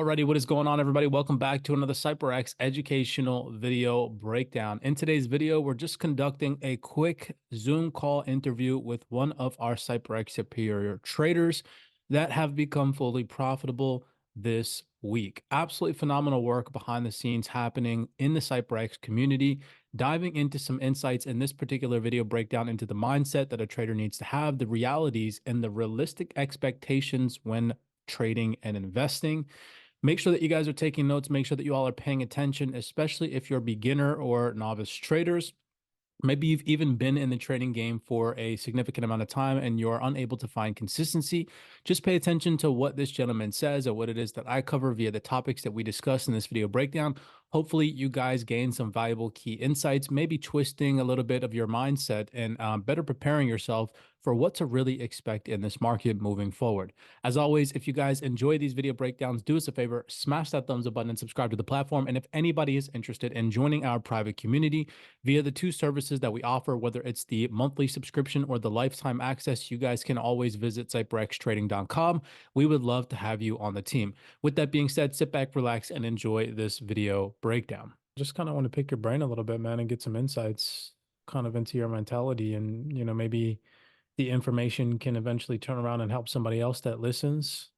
Alrighty, what is going on, everybody? Welcome back to another CYPRX educational video breakdown. In today's video, we're just conducting a quick Zoom call interview with one of our CYPRX superior traders that have become fully profitable this week. Absolutely phenomenal work behind the scenes happening in the CYPRX community, diving into some insights in this particular video breakdown into the mindset that a trader needs to have, the realities and the realistic expectations when trading and investing. Make sure that you guys are taking notes. Make sure that you all are paying attention, especially if you're beginner or novice traders. Maybe you've even been in the trading game for a significant amount of time and you're unable to find consistency. Just pay attention to what this gentleman says or what it is that I cover via the topics that we discuss in this video breakdown. Hopefully, you guys gain some valuable key insights, maybe twisting a little bit of your mindset and better preparing yourself for what to really expect in this market moving forward. As always, if you guys enjoy these video breakdowns, do us a favor, smash that thumbs up button and subscribe to the platform. And if anybody is interested in joining our private community via the two services that we offer, whether it's the monthly subscription or the lifetime access, you guys can always visit CYPRXtrading.com. We would love to have you on the team. With that being said, sit back, relax, and enjoy this video breakdown. Just kind of want to pick your brain a little bit, man, and get some insights kind of into your mentality and, maybe the information can eventually turn around and help somebody else that listens.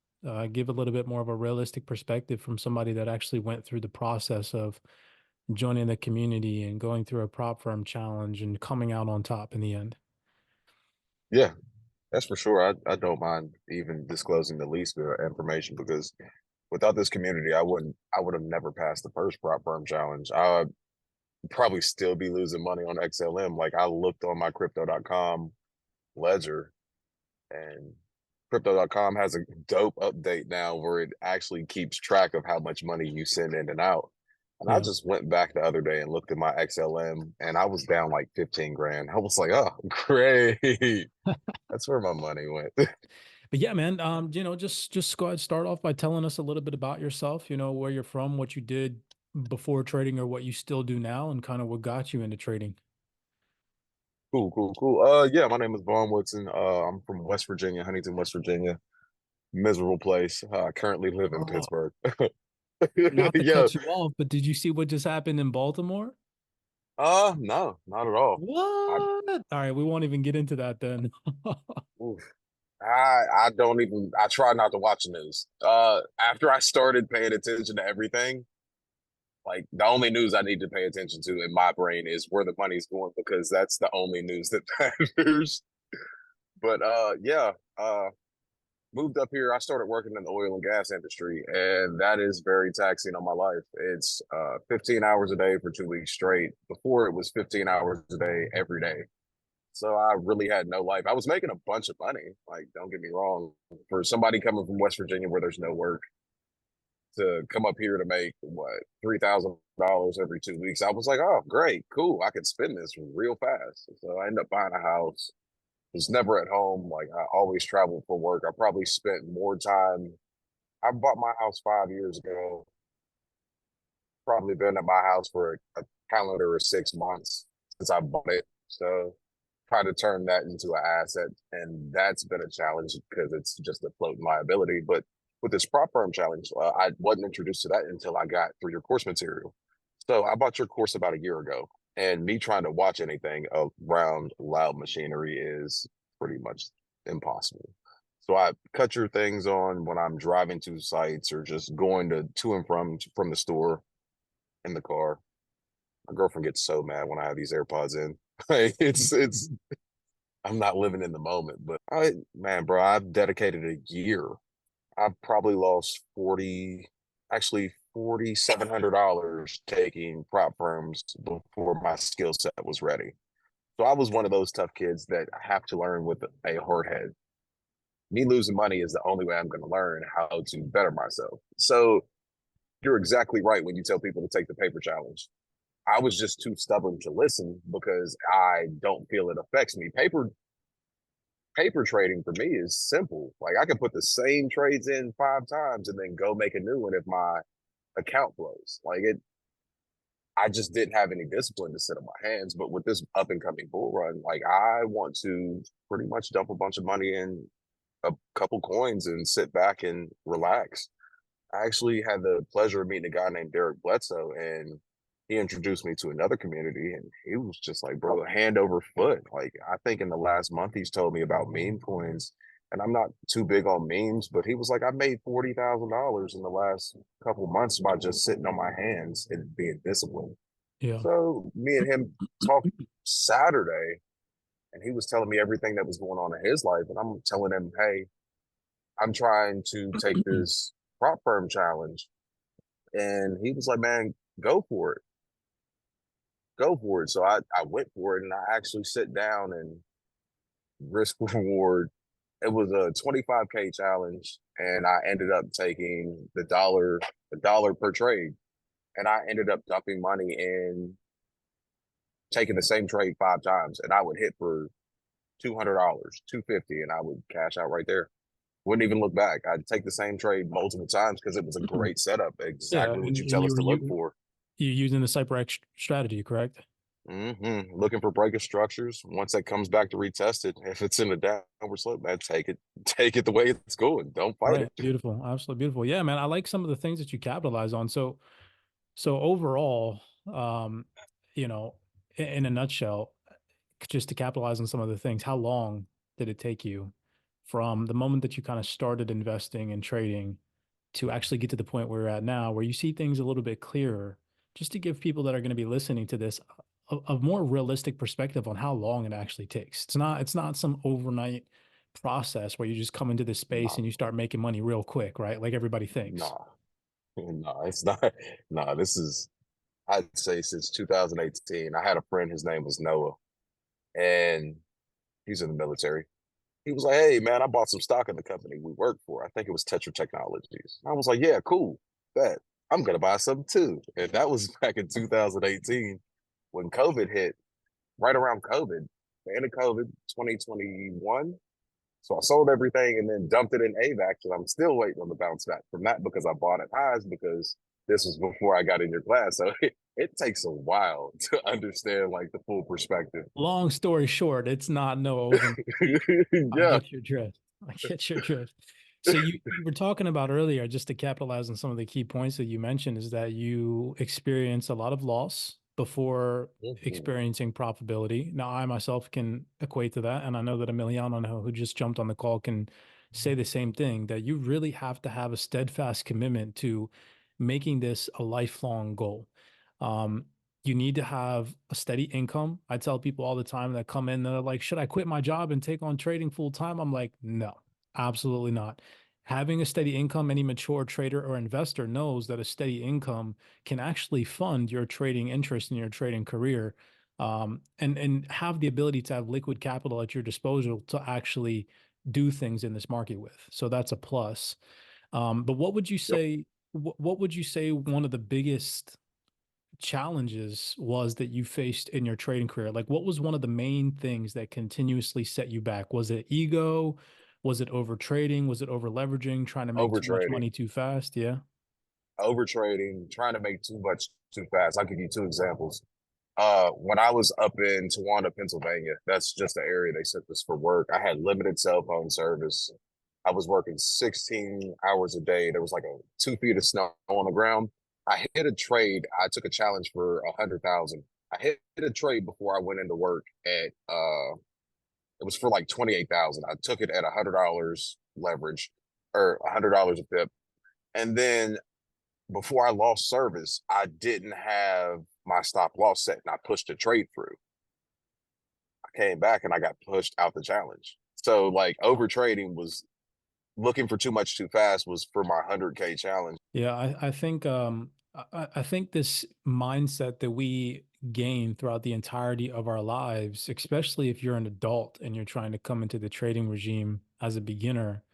Give a little bit more of a realistic perspective from somebody that actually went through the process of joining the community and going through a prop firm challenge and coming out on top in the end. Yeah, that's for sure. I don't mind even disclosing the least bit of information because without this community, I would have never passed the first prop firm challenge. I'd probably still be losing money on XLM. Like I looked on my crypto.com ledger and crypto.com has a dope update now where it actually keeps track of how much money you send in and out. And I Yeah. just went back the other day and looked at my XLM and I was down like 15 grand. I was like, oh, great. That's where my money went. But yeah, man, just go ahead, start off by telling us a little bit about yourself, where you're from, what you did before trading or what you still do now, and kind of what got you into trading. Cool, cool, cool. Yeah, my name is Vaughn Woodson. I'm from West Virginia, Huntington, West Virginia. Miserable place. I currently live in Oh, Pittsburgh. not to Yeah. cut you off, but did you see what just happened in Baltimore? No, not at all. I, What? All right, we won't even get into that then. oof. I don't even. I try not to watch the news. After I started paying attention to everything, like the only news I need to pay attention to in my brain is where the money's going because that's the only news that matters. But yeah. Moved up here, I started working in the oil and gas industry, and that is very taxing on my life. It's 15 hours a day for 2 weeks straight. Before it was 15 hours a day every day. So I really had no life. I was making a bunch of money. Like, don't get me wrong. For somebody coming from West Virginia where there's no work to come up here to make what $3,000 every 2 weeks, I was like, oh, great, cool. I could spend this real fast. So I ended up buying a house, was never at home. Like I always traveled for work. I probably spent more time. I bought my house 5 years ago. Probably been at my house for a calendar of 6 months since I bought it. So trying to turn that into an asset, and that's been a challenge because it's just a floating liability. But with this prop firm challenge, I wasn't introduced to that until I got through your course material. So I bought your course about a year ago, and me trying to watch anything around loud machinery is pretty much impossible. So I cut your things on when I'm driving to sites or just going to and from the store in the car. My girlfriend gets so mad when I have these AirPods in. It's I'm not living in the moment, but man, bro, I've dedicated a year. I've probably lost 40, actually $4,700 taking prop firms before my skill set was ready. So I was one of those tough kids that have to learn with a hard head. Me losing money is the only way I'm going to learn how to better myself. So you're exactly right when you tell people to take the paper challenge. I was just too stubborn to listen because I don't feel it affects me. Paper trading for me is simple. Like I can put the same trades in 5 times and then go make a new one if my account flows. Like it, I just didn't have any discipline to sit on my hands. But with this up and coming bull run, like I want to pretty much dump a bunch of money in a couple coins and sit back and relax. I actually had the pleasure of meeting a guy named Derek Bledsoe, and he introduced me to another community, and he was just like, bro, hand over foot. Like, I think in the last month, he's told me about meme coins, and I'm not too big on memes, but he was like, I made $40,000 in the last couple months by just sitting on my hands and being disciplined. Yeah. So me and him talked Saturday, and he was telling me everything that was going on in his life, and I'm telling him, hey, I'm trying to take this prop firm challenge. And he was like, man, go for it. Go for it. So I went for it and I actually sit down and risk reward. It was a 25K challenge. And I ended up taking the dollar per trade. And I ended up dumping money in taking the same trade 5 times. And I would hit for $200, 250, and I would cash out right there. Wouldn't even look back. I'd take the same trade multiple times because it was a great setup. Yeah, Exactly what you and tell us to look for. you using the CYPRX strategy, correct? Looking for breaker structures. Once that comes back to retest it, if it's in a downward slope, man, take it, take it the way it's going. Don't fight Right. it. Beautiful. Absolutely beautiful. Yeah, man. I like some of the things that you capitalize on. So overall, um, you know, in a nutshell, just to capitalize on some of the things, how long did it take you from the moment that you kind of started investing and trading to actually get to the point where we're at now, where you see things a little bit clearer, just to give people that are going to be listening to this a more realistic perspective on how long it actually takes. It's not some overnight process where you just come into this space and Nah, you start making money real quick, right? Like everybody thinks. nah, nah. It's not. Nah, this is. I'd say since 2018. I had a friend. His name was Noah, and he's in the military. He was like, "Hey, man, I bought some stock in the company we work for. I think it was Tetra Technologies." I was like, "Yeah, cool. Bet I'm gonna buy some too." And that was back in 2018 when COVID hit. Right around COVID, the end of COVID, 2021. So I sold everything and then dumped it in AVAX, and I'm still waiting on the bounce back from that because I bought at highs because this was before I got in your class. So it takes a while to understand like the full perspective. Long story short, it's not no overnight. I Yeah. get your drift. I get your drift. So you were talking about earlier, just to capitalize on some of the key points that you mentioned, is that you experience a lot of loss before Mhm. experiencing profitability. Now, I myself can equate to that, and I know that Emiliano, who just jumped on the call, can say the same thing, that you really have to have a steadfast commitment to making this a lifelong goal. Um, you need to have a steady income. I tell people all the time that come in, they're like, should I quit my job and take on trading full time? I'm like, no, absolutely not. Having a steady income, any mature trader or investor knows that a steady income can actually fund your trading interest in your trading career, and have the ability to have liquid capital at your disposal to actually do things in this market with. So that's a plus. But what would you Yep. say? What would you say one of the biggest challenges was that you faced in your trading career? Like, what was one of the main things that continuously set you back? Was it ego? Was it over trading? Was it over leveraging, trying to make Over too much trading, money too fast? Yeah. over trading, trying to make too much too fast. I'll give you two examples. When I was up in Towanda, Pennsylvania, that's just the area they sent us for work. I had limited cell phone service. I was working 16 hours a day. There was like a 2 feet of snow on the ground. I hit a trade. I took a challenge for 100,000. I hit a trade before I went into work at it was for like 28,000. I took it at $100 leverage or $100 a pip. And then before I lost service, I didn't have my stop loss set and I pushed a trade through. I came back and I got pushed out the challenge. So like over trading was looking for too much too fast was for my 100K challenge. Yeah, I think this mindset that we gain throughout the entirety of our lives, especially if you're an adult and you're trying to come into the trading regime as a beginner,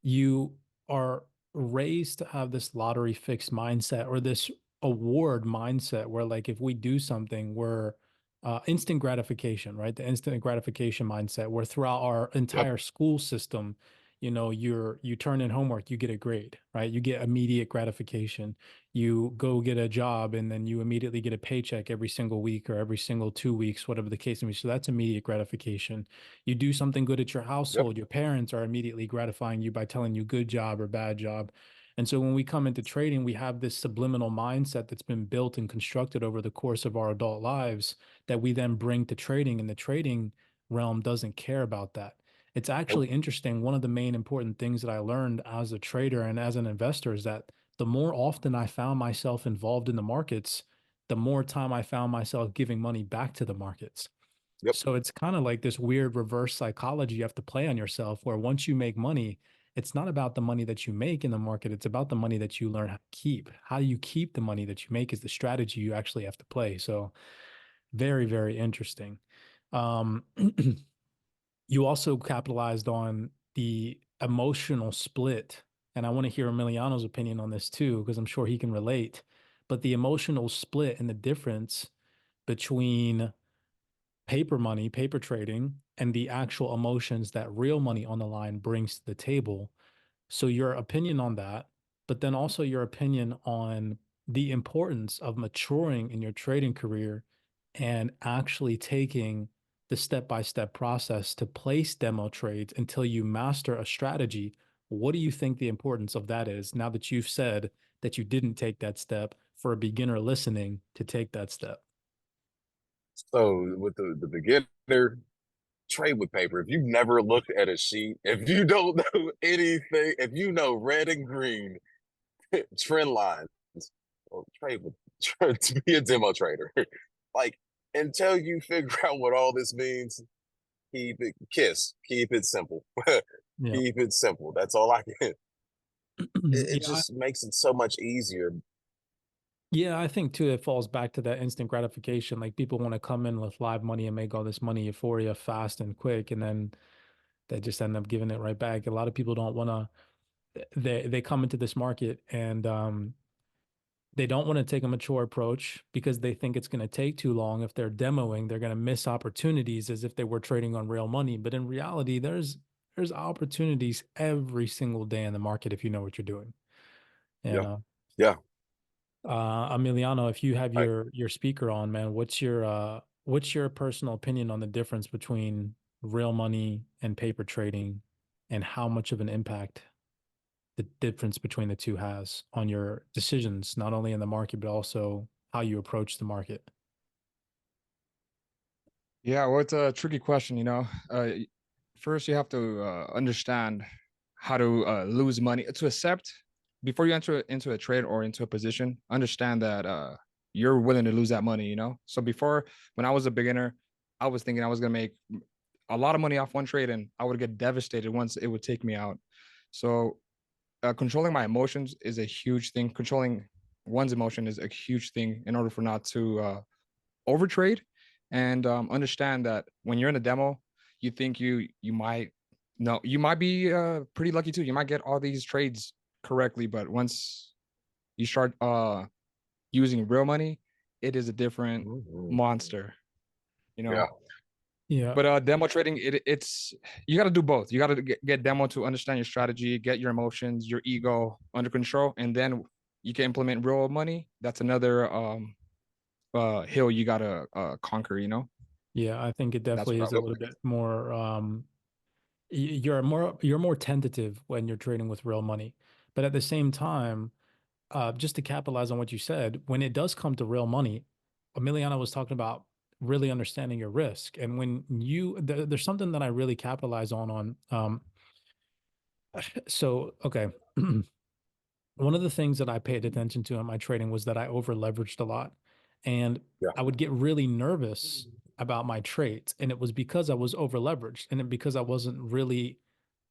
you are raised to have this lottery fixed mindset or this award mindset where, like, if we do something, we're instant gratification, right? The instant gratification mindset, where throughout our Yep, entire school system, you turn in homework, you get a grade, right? You get immediate gratification. You go get a job and then you immediately get a paycheck every single week or every single 2 weeks, whatever the case may be. So that's immediate gratification. You do something good at your yep, household, your parents are immediately gratifying you by telling you good job or bad job. And so when we come into trading, we have this subliminal mindset that's been built and constructed over the course of our adult lives that we then bring to trading, and the trading realm doesn't care about that. It's Nope. actually interesting. One of the main important things that I learned as a trader and as an investor is that the more often I found myself involved in the markets, the more time I found myself giving money back to the markets. Yep. So it's kind of like this weird reverse psychology you have to play on yourself, where once you make money, it's not about the money that you make in the market, it's about the money that you learn how to keep. How do you keep the money that you make is the strategy you actually have to play. So very, very interesting. Um, you also capitalized on the emotional split. And I want to hear Emiliano's opinion on this too, because I'm sure he can relate. But the emotional split and the difference between paper money, paper trading, and the actual emotions that real money on the line brings to the table. So, your opinion on that, but then also your opinion on the importance of maturing in your trading career and actually taking the step-by-step process to place demo trades until you master a strategy. What do you think the importance of that is now that you've said that you didn't take that step for a beginner listening to take that step? So with the beginner, trade with paper. If you've never looked at a sheet, if you don't know anything, if you know red and green trend lines, well, trade with to be a demo trader. Like until you figure out what all this means, keep it simple. Yeah. Keep it simple. That's all I can. It Yeah, just makes it so much easier. yeah, I think too, it falls back to that instant gratification. Like people want to come in with live money and make all this money euphoria fast and quick, and then they just end up giving it right back. A lot of people don't want to, they come into this market and they don't want to take a mature approach because they think it's going to take too long. If they're demoing, they're going to miss opportunities as if they were trading on real money. But in reality, there's opportunities every single day in the market if you know what you're doing. And Yeah. Yeah. Emiliano, if you have I, your speaker on, man, what's your personal opinion on the difference between real money and paper trading, and how much of an impact the difference between the two has on your decisions, not only in the market but also how you approach the market? Yeah, well, it's a tricky question, you know. First, you have to understand how to lose money to accept before you enter into a trade or into a position. Understand that you're willing to lose that money, you know. So before, when I was a beginner, I was thinking I was gonna make a lot of money off one trade, and I would get devastated once it would take me out. So controlling my emotions is a huge thing. Controlling one's emotion is a huge thing in order for not to overtrade, and understand that when you're in a demo, you think you might no, you might be pretty lucky too. You might get all these trades correctly, but once you start using real money, it is a different Mhm. monster, you Yeah. know. Yeah. But demo trading, it's you got to do both. You got to get demo to understand your strategy, get your emotions, your ego under control, and then you can implement real money. That's another hill you gotta conquer, you know. Yeah, I think it That's definitely what I is a would Yep. little say. bit more you're more tentative when you're trading with real money. But at the same time, just to capitalize on what you said, when it does come to real money, Emiliano was talking about really understanding your risk. And when there's something that I really capitalize on. So, okay. One of the things that I paid attention to in my trading was that I over leveraged a lot. And Yeah. I would get really nervous about my trades. And it was because I was over leveraged and because I wasn't really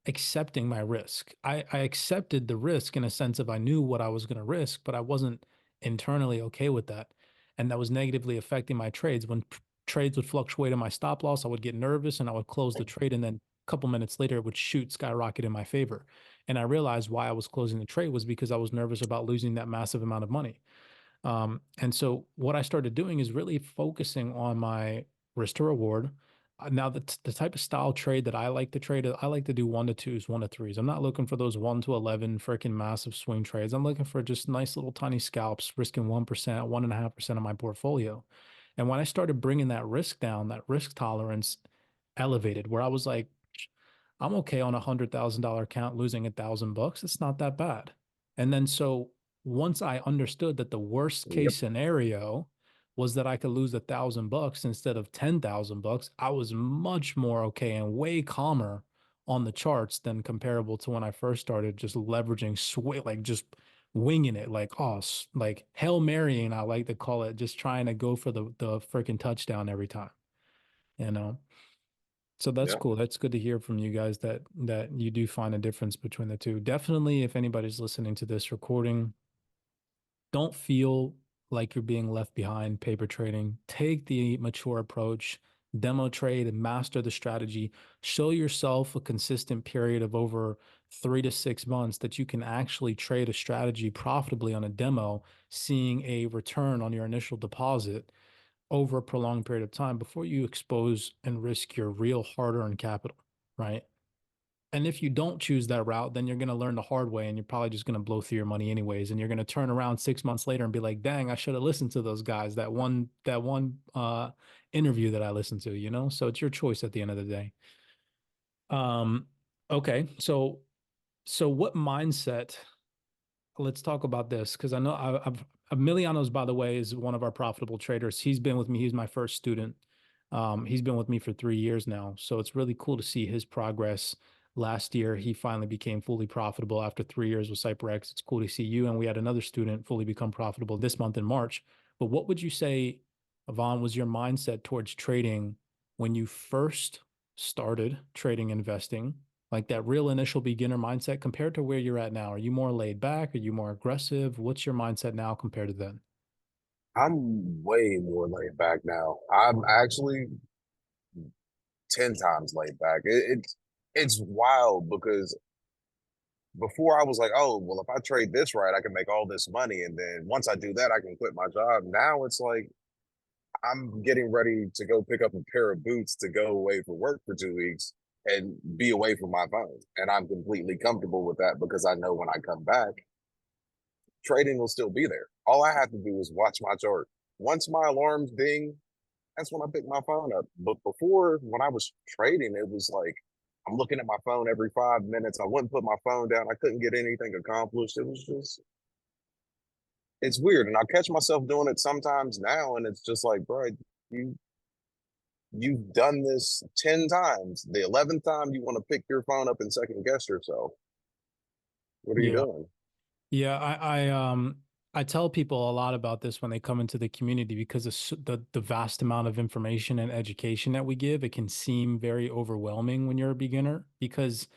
accepting my risk. I accepted the risk in a sense of I knew what I was going to risk, but I wasn't internally okay with that. And that was negatively affecting my trades. When trades would fluctuate in my stop loss, I would get nervous and I would close the trade. And then a couple minutes later, it would shoot skyrocket in my favor. And I realized why I was closing the trade was because I was nervous about losing that massive amount of money. And so what I started doing is really focusing on my risk to reward. Now, the type of style trade that I like to trade, I like to do 1 to 2s, 1 to 3s. I'm not looking for those 1 to 11 freaking massive swing trades. I'm looking for just nice little tiny scalps, risking 1%, 1.5% of my portfolio. And when I started bringing that risk down, that risk tolerance elevated, where I was like, I'm okay on $100,000 account losing $1,000. It's not that bad. And then so once I understood that the worst Yep. case scenario was that I could lose $1,000 instead of $10,000, I was much more okay and way calmer on the charts than comparable to when I first started just leveraging like just winging it, like like Hail Marying, I like to call it, just trying to go for the freaking touchdown every time, you know. So that's Yeah. cool. That's good to hear from you guys that you do find a difference between the two. Definitely, if anybody's listening to this recording, don't feel like you're being left behind paper trading. Take the mature approach, demo trade and master the strategy. Show yourself a consistent period of over 3 to 6 months that you can actually trade a strategy profitably on a demo, seeing a return on your initial deposit over a prolonged period of time before you expose and risk your real hard-earned capital, right? And if you don't choose that route, then you're going to learn the hard way and you're probably just going to blow through your money anyways. And you're going to turn around 6 months later and be like, dang, I should have listened to those guys, that one interview that I listened to, you know? So it's your choice at the end of the day. Um, okay. So what mindset, let's talk about this because I know I've Emiliano's, by the way, is one of our profitable traders. He's been with me. He's my first student. He's been with me for 3 years now. So it's really cool to see his progress. Last year, he finally became fully profitable after 3 years with CYPRX. It's cool to see you. And we had another student fully become profitable this month in March. But what would you say, Yvonne, was your mindset towards trading when you first started trading investing? Like that real initial beginner mindset compared to where you're at now? Are you more laid back? Are you more aggressive? What's your mindset now compared to then? I'm way more laid back now. I'm actually 10 times laid back. It's wild because before I was like, oh, well, if I trade this right, I can make all this money. And then once I do that, I can quit my job. Now it's like I'm getting ready to go pick up a pair of boots to go away for work for 2 weeks and be away from my phone. And I'm completely comfortable with that because I know when I come back, trading will still be there. All I have to do is watch my chart. Once my alarms ding, that's when I pick my phone up. But before, when I was trading, it was like I'm looking at my phone every 5 minutes. I wouldn't put my phone down. I couldn't get anything accomplished. It was just, it's weird. And I catch myself doing it sometimes now. And it's just like, bro, you, you've done this 10 times. The 11th time you want to pick your phone up and second guess yourself. What are you Yeah. doing? Yeah, I tell people a lot about this when they come into the community because the vast amount of information and education that we give, it can seem very overwhelming when you're a beginner because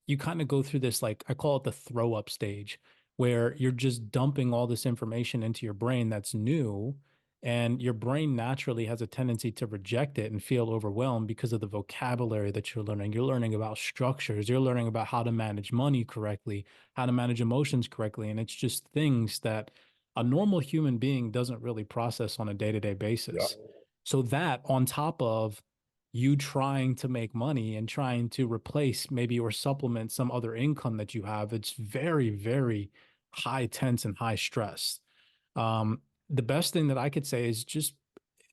you kind of go through this, like I call it the throw up stage, where you're just dumping all this information into your brain that's new. And your brain naturally has a tendency to reject it and feel overwhelmed because of the vocabulary that you're learning. You're learning about structures, you're learning about how to manage money correctly, how to manage emotions correctly. And it's just things that a normal human being doesn't really process on a day-to-day Yeah. basis. So that on top of you trying to make money and trying to replace maybe or supplement some other income that you have, it's very, very high tense and high stress. The best thing that I could say is just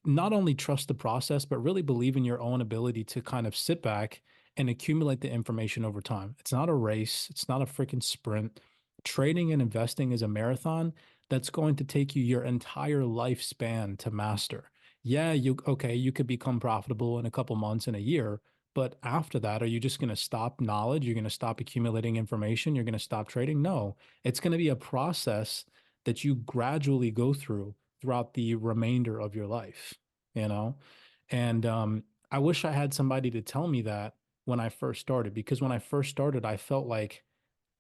not only trust the process, but really believe in your own ability to kind of sit back and accumulate the information over time. It's not a race, it's not a freaking sprint. Trading and investing is a marathon that's going to take you your entire lifespan to master. Yeah, you could become profitable in a couple months in a year, but after that, are you just going to stop knowledge? You're going to stop accumulating information? You're going to stop trading? No, it's going to be a process that you gradually go throughout the remainder of your life, you know? And I wish I had somebody to tell me that when I first started, because when I first started, I felt like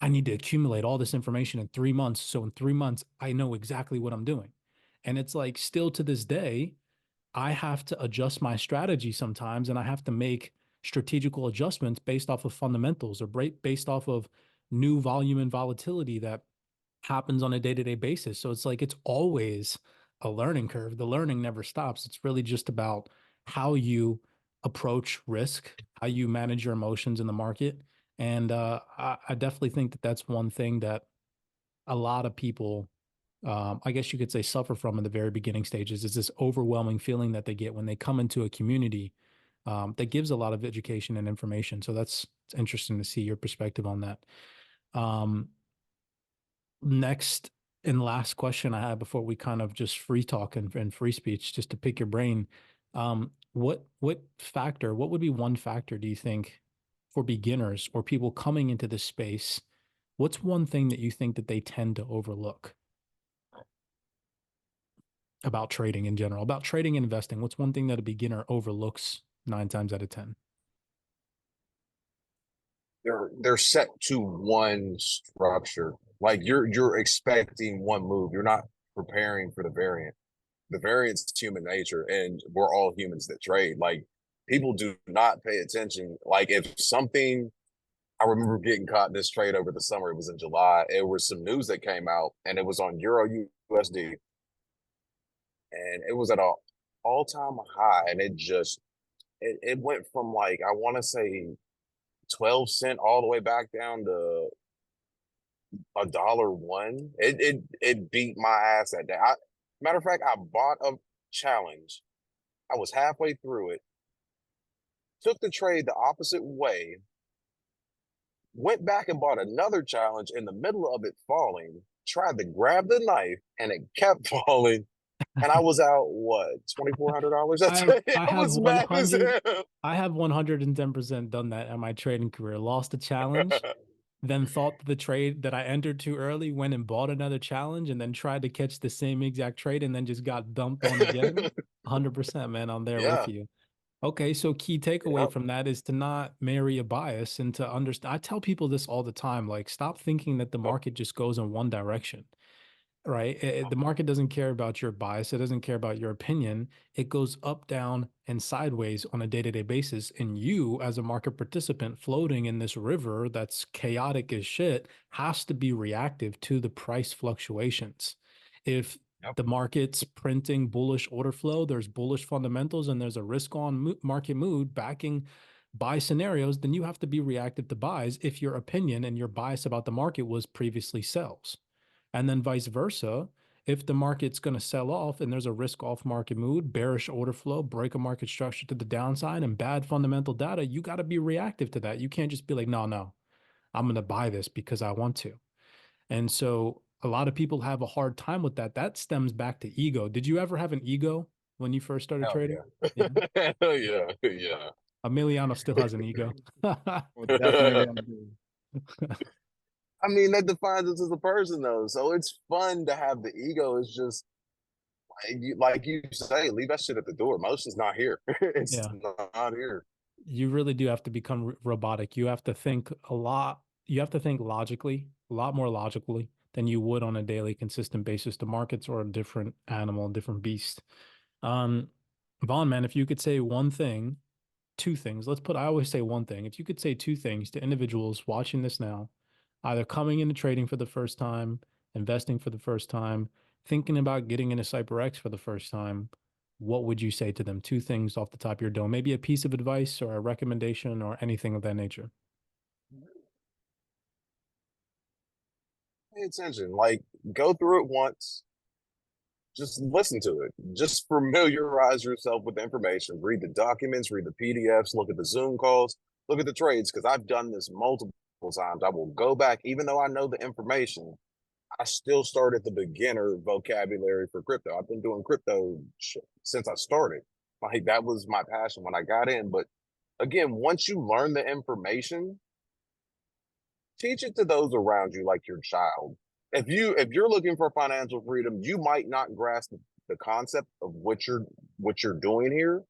I need to accumulate all this information in 3 months. So in 3 months, I know exactly what I'm doing. And it's like still to this day, I have to adjust my strategy sometimes and I have to make strategical adjustments based off of fundamentals or based off of new volume and volatility that happens on a day-to-day basis. So it's like it's always a learning curve. The learning never stops. It's really just about how you approach risk, how you manage your emotions in the market. And I definitely think that that's one thing that a lot of people, I guess you could say, suffer from in the very beginning stages is this overwhelming feeling that they get when they come into a community that gives a lot of education and information. So that's it's interesting to see your perspective on that. Um, Next and last question I have before we kind of just free talk and free speech, just to pick your brain. What would be one factor do you think for beginners or people coming into this space? What's one thing that you think that they tend to overlook about trading in general, about trading and investing? What's one thing that a beginner overlooks 9 times out of 10? They're set to one structure. Like you're expecting one move. You're not preparing for the variant. The variance is human nature, and we're all humans that trade. Like people do not pay attention. Like if something, I remember getting caught in this trade over the summer. It was in July. It was some news that came out, and it was on Euro USD, and it was at an all-time high, and it went from like I want to say 12 cent all the way back down to $1.01. It beat my ass that day. Matter of fact, I bought a challenge. I was halfway through it, took the trade the opposite way, went back and bought another challenge in the middle of it falling, tried to grab the knife, and it kept falling. And I was out what, $2,400 that day? I I have was mad as 100 hell. I have 110% done that in my trading career. Lost a challenge, then thought the trade that I entered too early, went and bought another challenge, and then tried to catch the same exact trade and then just got dumped on again. 100%, man, I'm there with Yeah. you. Okay, so key takeaway Yep. from that is to not marry a bias and to understand. I tell people this all the time, like stop thinking that the Yep. market just goes in one direction, right? The market doesn't care about your bias. It doesn't care about your opinion. It goes up, down, and sideways on a day-to-day basis. And you, as a market participant floating in this river that's chaotic as shit, has to be reactive to the price fluctuations. If Yep. the market's printing bullish order flow, there's bullish fundamentals, and there's a risk on market mood backing buy scenarios, then you have to be reactive to buys if your opinion and your bias about the market was previously sells. And then vice versa, if the market's going to sell off and there's a risk off market mood, bearish order flow, break a market structure to the downside, and bad fundamental data, you got to be reactive to that. You can't just be like, no, I'm going to buy this because I want to. And so a lot of people have a hard time with that. That stems back to ego. Did you ever have an ego when you first started Hell trading? Yeah. yeah. Hell yeah. Yeah. Emiliano still has an ego. Well, definitely I do. I mean, that defines us as a person, though. So it's fun to have the ego. It's just like you say, leave that shit at the door. Emotion's not here. It's Yeah. not here. You really do have to become robotic. You have to think a lot. You have to think logically, a lot more logically than you would on a daily, consistent basis. The markets are a different animal, a different beast. Um, Vaughn, man, if you could say one thing, two things, I always say one thing. If you could say two things to individuals watching this now, either coming into trading for the first time, investing for the first time, thinking about getting into CyPrX for the first time, what would you say to them? Two things off the top of your dome, maybe a piece of advice or a recommendation or anything of that nature. Pay attention. Like, go through it once. Just listen to it. Just familiarize yourself with the information. Read the documents, read the PDFs, look at the Zoom calls, look at the trades, because I've done this multiple times. I will go back, even though I know the information, I still start at the beginner vocabulary for crypto. I've been doing crypto since I started. Like that was my passion when I got in. But again, once you learn the information, teach it to those around you like your child. If you're looking for financial freedom, you might not grasp the concept of what you're doing here,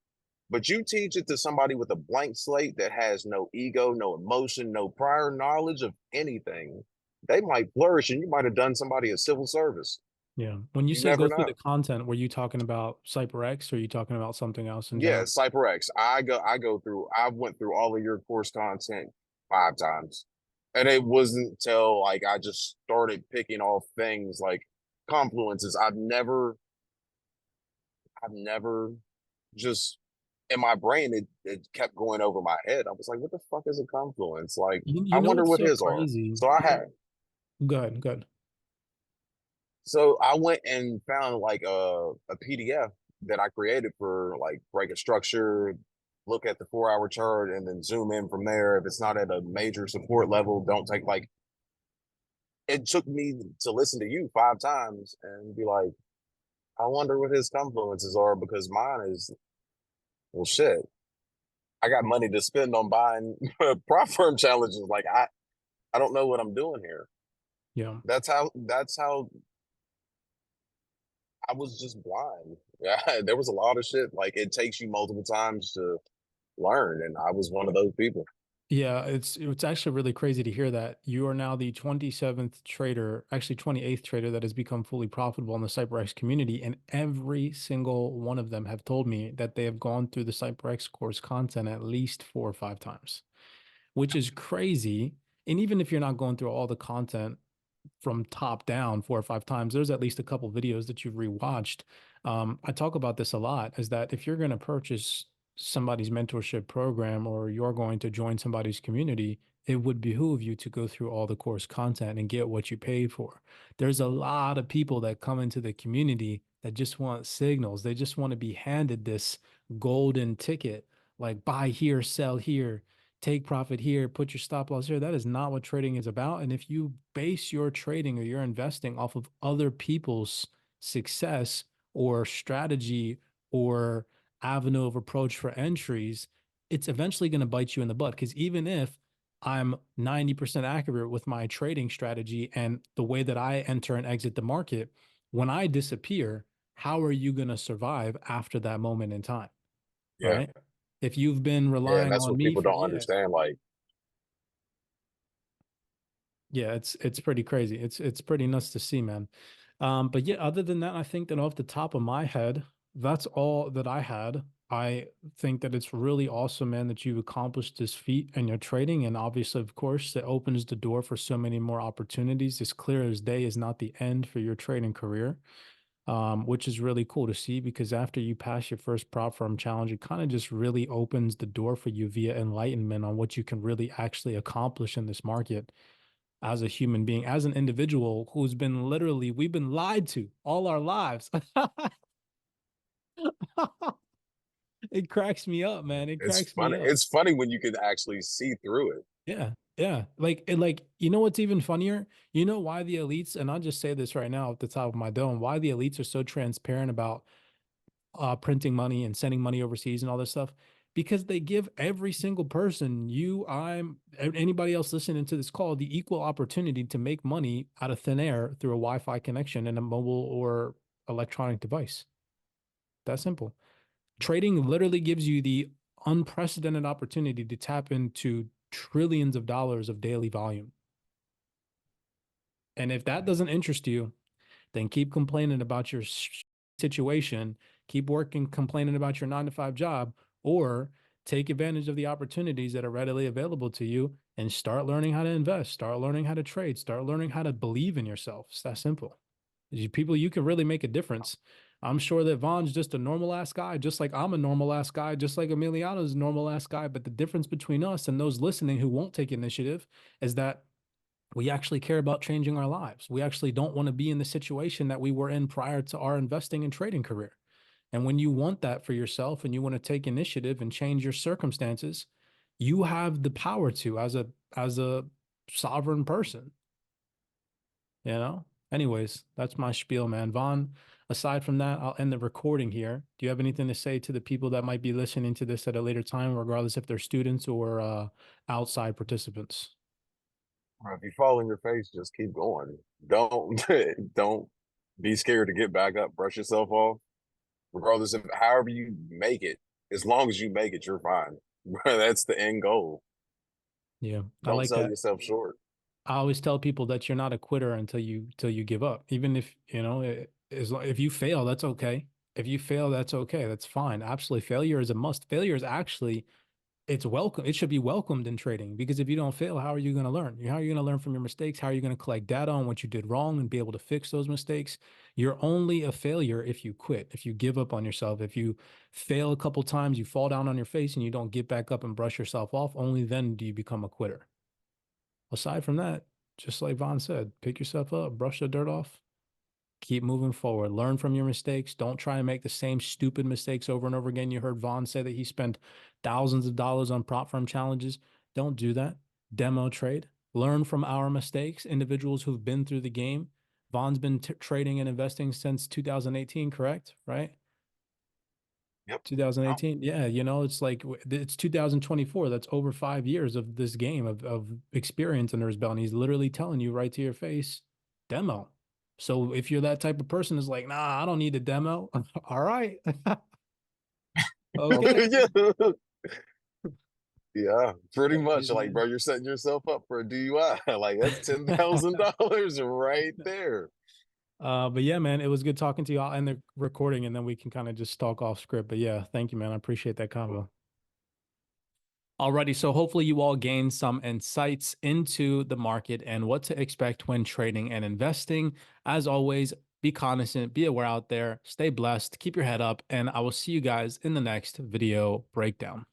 but you teach it to somebody with a blank slate that has no ego, no emotion, no prior knowledge of anything. They might flourish, and you might have done somebody a civil service. Yeah. When you You say go never through know. the content, were you talking about CyPrX or are you talking about something else in Yeah, general? CyPRX. I went through all of your course content 5 times. And it wasn't until like I just started picking off things like confluences. I've never just in my brain it kept going over my head. I was like, what the fuck is a confluence? Like, You I know wonder what's what so his are. crazy? So I had Good, good. so I went and found like a PDF that I created for like break a structure, look at the 4 hour chart, and then zoom in from there. If it's not at a major support level, don't take like it took me to listen to you 5 times and be like, I wonder what his confluences are because mine is, well, shit. I got money to spend on buying prop firm challenges. Like I don't know what I'm doing here. Yeah. That's how I was just blind. Yeah, there was a lot of shit. Like it takes you multiple times to learn, and I was one of those people. Yeah, it's actually really crazy to hear that you are now the 27th trader, actually 28th trader that has become fully profitable in the CyberX community, and every single one of them have told me that they have gone through the CyberX course content at least 4 or 5 times, which is crazy. And even if you're not going through all the content from top down 4 or 5 times, there's at least a couple videos that you've rewatched. I talk about this a lot, is that if you're going to purchase somebody's mentorship program or you're going to join somebody's community, it would behoove you to go through all the course content and get what you paid for. There's a lot of people that come into the community that just want signals. They just want to be handed this golden ticket, like buy here, sell here, take profit here, put your stop loss here. That is not what trading is about. And if you base your trading or your investing off of other people's success or strategy or avenue of approach for entries, it's eventually going to bite you in the butt. Because even if I'm 90% accurate with my trading strategy and the way that I enter and exit the market, when I disappear, how are you going to survive after that moment in time? Yeah, Right? If you've been yeah, and relying that's on what me people for, don't yeah, understand. Like, yeah, it's pretty crazy. It's pretty nuts to see, man. But yeah, other than that, I think that off the top of my head, that's all that I had. I think that it's really awesome, man, that you've accomplished this feat in your trading. And obviously, of course, it opens the door for so many more opportunities. As clear as day is not the end for your trading career, which is really cool to see because after you pass your first prop firm challenge, it kind of just really opens the door for you via enlightenment on what you can really actually accomplish in this market as a human being, as an individual who's been literally, we've been lied to all our lives. It cracks me up, man. It it's cracks me funny. up. It's funny when you can actually see through it. Yeah. Yeah. Like, you know what's even funnier? You know why the elites, and I'll just say this right now at the top of my dome, why the elites are so transparent about printing money and sending money overseas and all this stuff? Because they give every single person, you, I'm, anybody else listening to this call, the equal opportunity to make money out of thin air through a Wi-Fi connection in a mobile or electronic device. That simple. Trading literally gives you the unprecedented opportunity to tap into trillions of dollars of daily volume. And if that doesn't interest you, then keep complaining about your situation, keep working, complaining about your 9 to 5 job, or take advantage of the opportunities that are readily available to you and start learning how to invest, start learning how to trade, start learning how to believe in yourself. It's that simple. People, you can really make a difference. I'm sure that Vaughn's just a normal ass guy, just like I'm a normal ass guy, just like Emiliano's a normal ass guy. But the difference between us and those listening who won't take initiative is that we actually care about changing our lives. We actually don't want to be in the situation that we were in prior to our investing and trading career. And when you want that for yourself and you want to take initiative and change your circumstances, you have the power to as a sovereign person, you know? Anyways, that's my spiel, man. Vaughn, aside from that, I'll end the recording here. Do you have anything to say to the people that might be listening to this at a later time, regardless if they're students or outside participants? If you fall in your face, just keep going. Don't don't be scared to get back up, brush yourself off, regardless of however you make it. As long as you make it, you're fine. That's the end goal. Yeah, I Don't like sell that. yourself short. I always tell people that you're not a quitter until you give up. Even if, if you fail, that's okay. If you fail, that's okay. That's fine. Absolutely. Failure is a must. Failure is actually it's welcome. It should be welcomed in trading because if you don't fail, how are you going to learn? How are you going to learn from your mistakes? How are you going to collect data on what you did wrong and be able to fix those mistakes? You're only a failure if you quit, if you give up on yourself, if you fail a couple times, you fall down on your face and you don't get back up and brush yourself off. Only then do you become a quitter. Aside from that, just like Vaughn said, pick yourself up, brush the dirt off, keep moving forward, learn from your mistakes. Don't try and make the same stupid mistakes over and over again. You heard Vaughn say that he spent thousands of dollars on prop firm challenges. Don't do that. Demo trade, learn from our mistakes, individuals who've been through the game. Vaughn's been trading and investing since 2018, correct? Right? Yep. 2018. Yeah, you know, it's like it's 2024. That's over 5 years of this game of experience under his belt. And he's literally telling you right to your face, demo. So if you're that type of person, is like, nah, I don't need a demo. All right. Okay. Yeah. Yeah, pretty much. Crazy, Like, man. bro, you're setting yourself up for a DUI. Like, that's $10,000 right there. But yeah, man, it was good talking to you. I'll end the recording and then we can kind of just talk off script. But yeah, thank you, man. I appreciate that convo. Alrighty, so hopefully you all gained some insights into the market and what to expect when trading and investing. As always, be cognizant, be aware out there, stay blessed, keep your head up, and I will see you guys in the next video breakdown.